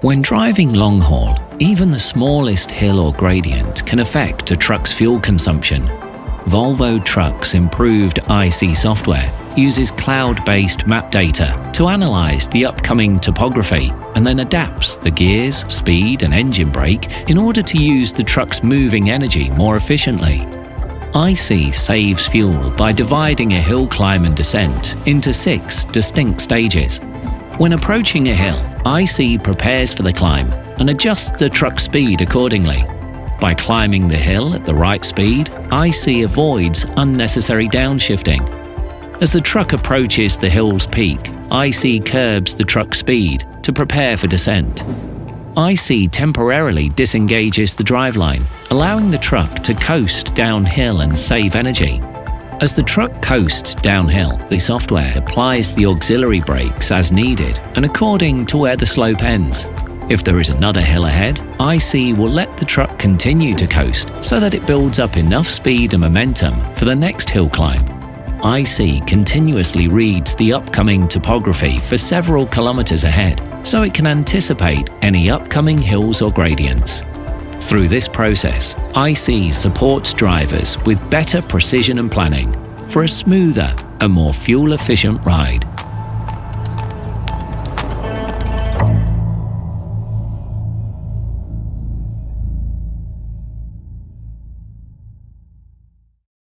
When driving long haul, even the smallest hill or gradient can affect a truck's fuel consumption. Volvo Trucks' improved IC software uses cloud-based map data to analyze the upcoming topography and then adapts the gears, speed and engine brake in order to use the truck's moving energy more efficiently. IC saves fuel by dividing a hill climb and descent into 6 distinct stages. When approaching a hill, IC prepares for the climb and adjusts the truck's speed accordingly. By climbing the hill at the right speed, IC avoids unnecessary downshifting. As the truck approaches the hill's peak, IC curbs the truck's speed to prepare for descent. IC temporarily disengages the driveline, allowing the truck to coast downhill and save energy. As the truck coasts downhill, the software applies the auxiliary brakes as needed and according to where the slope ends. If there is another hill ahead, IC will let the truck continue to coast so that it builds up enough speed and momentum for the next hill climb. IC continuously reads the upcoming topography for several kilometers ahead, so it can anticipate any upcoming hills or gradients. Through this process, IC supports drivers with better precision and planning for a smoother and more fuel-efficient ride.